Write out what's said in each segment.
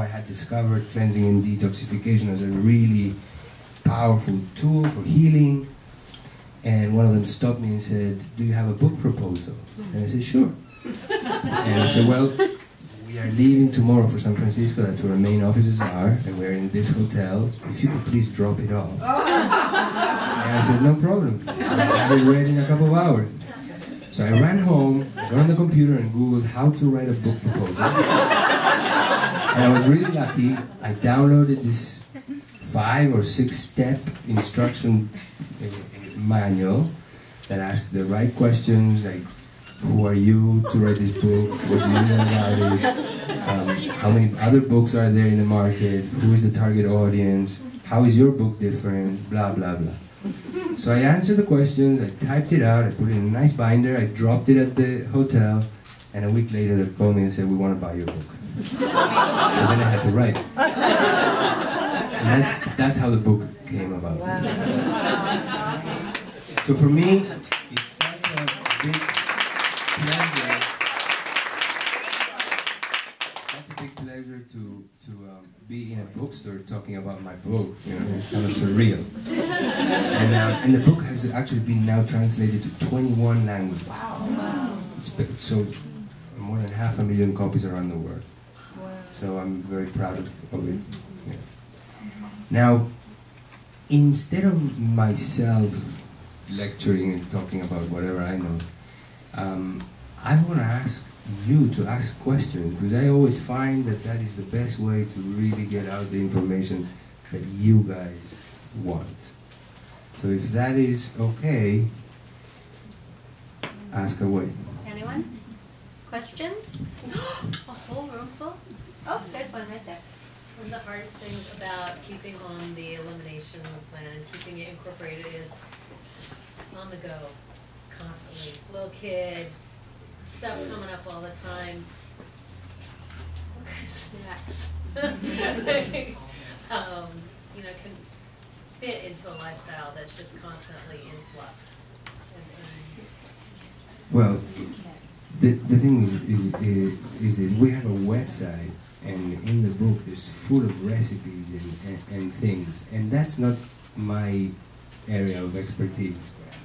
I had discovered cleansing and detoxification as a really powerful tool for healing. And one of them stopped me and said, "Do you have a book proposal?" And I said, "Sure." And I said, "Well, we are leaving tomorrow for San Francisco, that's where our main offices are, and we're in this hotel. If you could please drop it off." And I said, "No problem. I'll have it ready in a couple of hours." So I ran home, I got on the computer and Googled how to write a book proposal. And I was really lucky. I downloaded this 5 or 6 step instruction manual that asked the right questions, like, who are you to write this book? What do you know about it? How many other books are there in the market? Who is the target audience? How is your book different? Blah, blah, blah. So I answered the questions, I typed it out, I put it in a nice binder, I dropped it at the hotel, and a week later they called me and said, "We want to buy your book." So then I had to write. And that's how the book came about. Wow. So for me, it's such a big pleasure. Such a big pleasure to be in a bookstore talking about my book. You know, it's kind of surreal. And the book has actually been now translated to 21 languages. Wow. It's sold more than 500,000 copies around the world. Wow. So I'm very proud of it. Yeah. Now, instead of myself lecturing and talking about whatever I know, I want to ask you to ask questions, because I always find that that is the best way to really get out the information that you guys want. So if that is okay, ask away. Anyone? Questions? A whole room full? Oh, there's one right there. One of the hardest things about keeping on the elimination plan and keeping it incorporated is on the go, constantly. Little kid, stuff coming up all the time. What kind of snacks? You know, can fit into a lifestyle that's just constantly in flux. Well, the thing is we have a website, and in the book there's full of recipes and things, and that's not my area of expertise.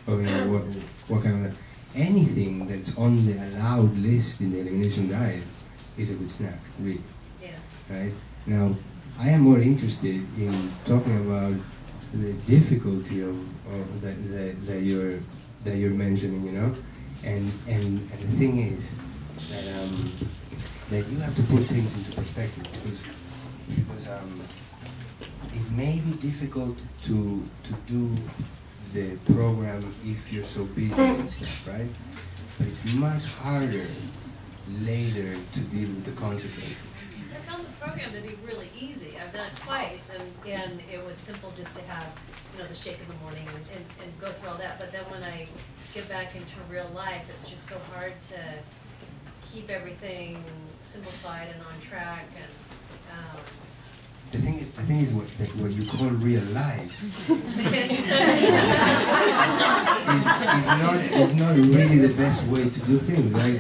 Or, you know, what kind of anything that's on the allowed list in the elimination diet is a good snack, really. Yeah. Right? Now, I am more interested in talking about the difficulty of that you're mentioning, you know, and the thing is that you have to put things into perspective, because it may be difficult to do the program if you're so busy and stuff, right? But it's much harder later to deal with the consequences. I found the program to be really easy. I've done it twice, and it was simple just to have, you know, the shake in the morning and go through all that. But then when I get back into real life, it's just so hard to keep everything simplified and on track. And the thing is what you call real life is not really the best way to do things, right?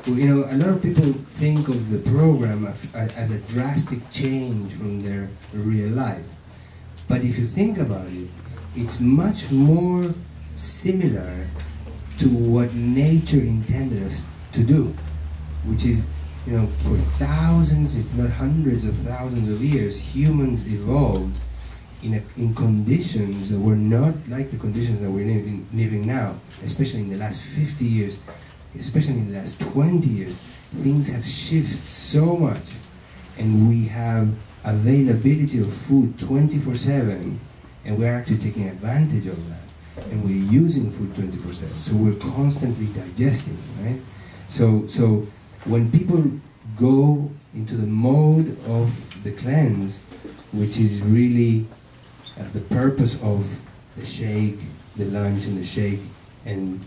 You know, a lot of people think of the program as a drastic change from their real life, but if you think about it, it's much more similar to what nature intended us to do, which is, you know, for thousands, if not hundreds of thousands of years, humans evolved in conditions that were not like the conditions that we're living now, especially in the last 50 years, especially in the last 20 years. Things have shifted so much, and we have availability of food 24/7, and we're actually taking advantage of that, and we're using food 24/7, so we're constantly digesting, right? So when people go into the mode of the cleanse, which is really the purpose of the shake, the lunch and the shake, and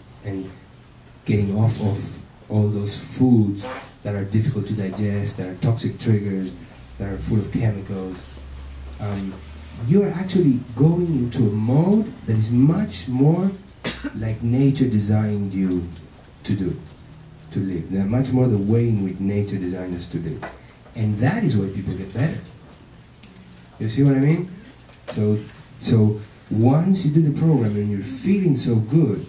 getting off of all those foods that are difficult to digest, that are toxic triggers, that are full of chemicals, you're actually going into a mode that is much more like nature designed you to do. To live. They're much more the way in which nature designed us to live. And that is why people get better. You see what I mean? So once you do the program and you're feeling so good,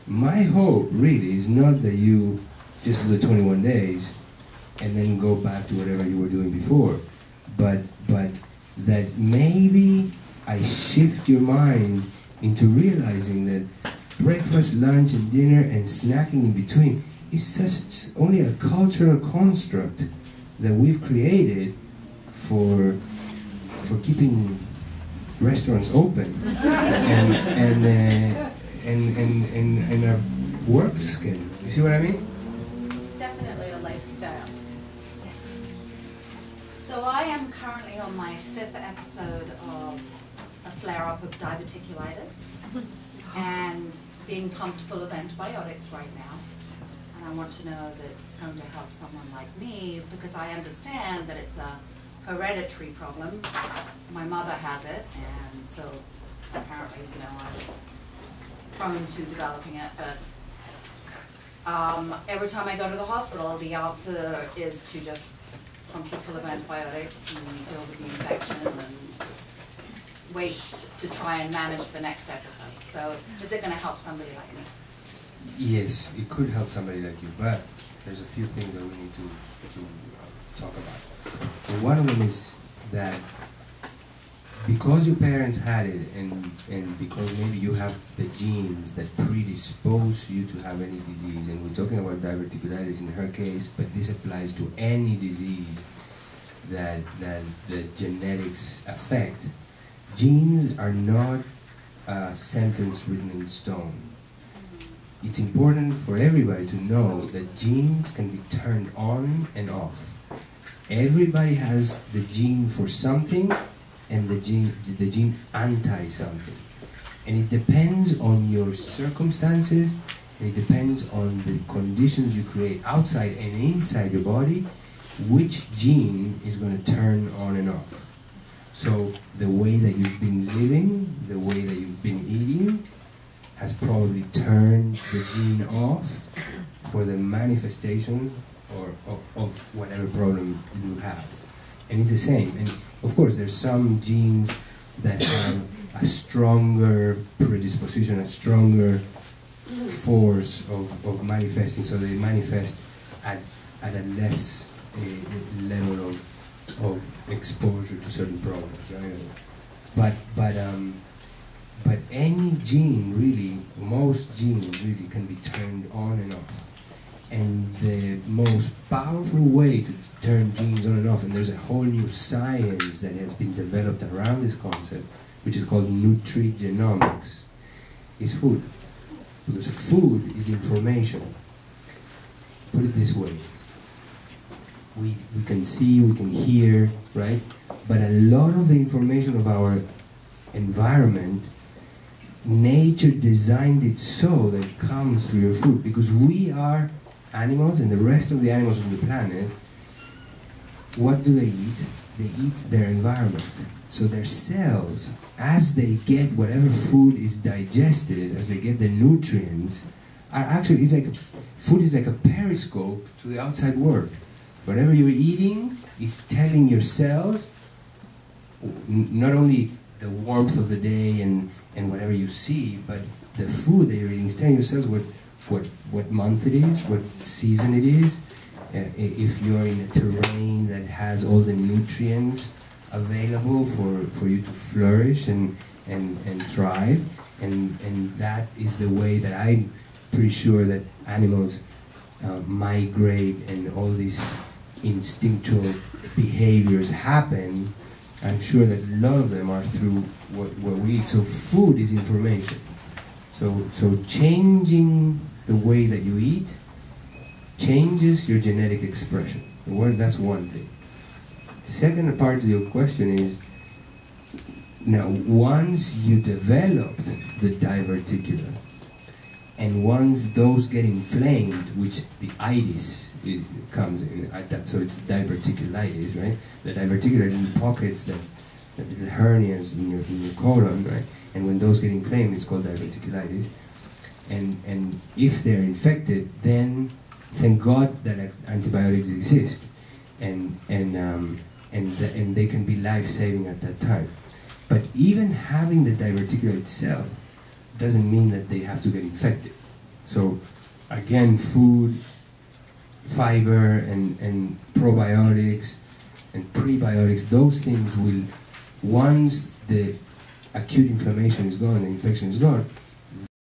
my hope really is not that you just do the 21 days and then go back to whatever you were doing before, but that maybe I shift your mind into realizing that breakfast, lunch, and dinner and snacking in between is just only a cultural construct that we've created for keeping restaurants open and our work schedule. You see what I mean? It's definitely a lifestyle. Yes. So I am currently on my 5th episode of a flare-up of diverticulitis and being pumped full of antibiotics right now. And I want to know that it's going to help someone like me because I understand that it's a hereditary problem. My mother has it, and so apparently, you know, I was prone to developing it, but every time I go to the hospital, the answer is to just pump you full of antibiotics and deal with the infection and just wait to try and manage the next episode. So is it going to help somebody like me? Yes, it could help somebody like you, but there's a few things that we need to talk about. And one of them is that because your parents had it and because maybe you have the genes that predispose you to have any disease, and we're talking about diverticulitis in her case, but this applies to any disease that the genetics affect. Genes are not a sentence written in stone. It's important for everybody to know that genes can be turned on and off. Everybody has the gene for something and the gene anti-something. And it depends on your circumstances, and it depends on the conditions you create outside and inside your body, which gene is going to turn on and off. So the way that you've been living, the way that you've been eating, has probably turned the gene off for the manifestation of whatever problem you have. And it's the same. And of course, there's some genes that have a stronger predisposition, a stronger force of manifesting, so they manifest at a less level of exposure to certain problems. Right? But any gene really, most genes really can be turned on and off. And the most powerful way to turn genes on and off, and there's a whole new science that has been developed around this concept, which is called nutrigenomics, is food. Because food is information. Put it this way. We can see, we can hear, right? But a lot of the information of our environment, nature designed it so that it comes through your food, because we are animals, and the rest of the animals on the planet, what do they eat? They eat their environment. So their cells, as they get whatever food is digested, as they get the nutrients, are actually, food is like a periscope to the outside world. Whatever you're eating is telling your cells not only the warmth of the day and whatever you see, but the food that you're eating is telling your cells what month it is, what season it is, if you're in a terrain that has all the nutrients available for you to flourish and thrive, and that is the way that I'm pretty sure that animals migrate and all these instinctual behaviors happen. I'm sure that a lot of them are through what we eat. So food is information. So changing the way that you eat changes your genetic expression. That's one thing. The second part of your question is, now once you developed the diverticula, and once those get inflamed, which the itis comes in, so it's diverticulitis, right? The diverticula little pockets that the hernias in your colon, right? And when those get inflamed, it's called diverticulitis. And if they're infected, then thank God that antibiotics exist. And and they can be life-saving at that time. But even having the diverticulate itself doesn't mean that they have to get infected. So again, food, fiber, and probiotics and prebiotics, those things will, once the acute inflammation is gone, the infection is gone,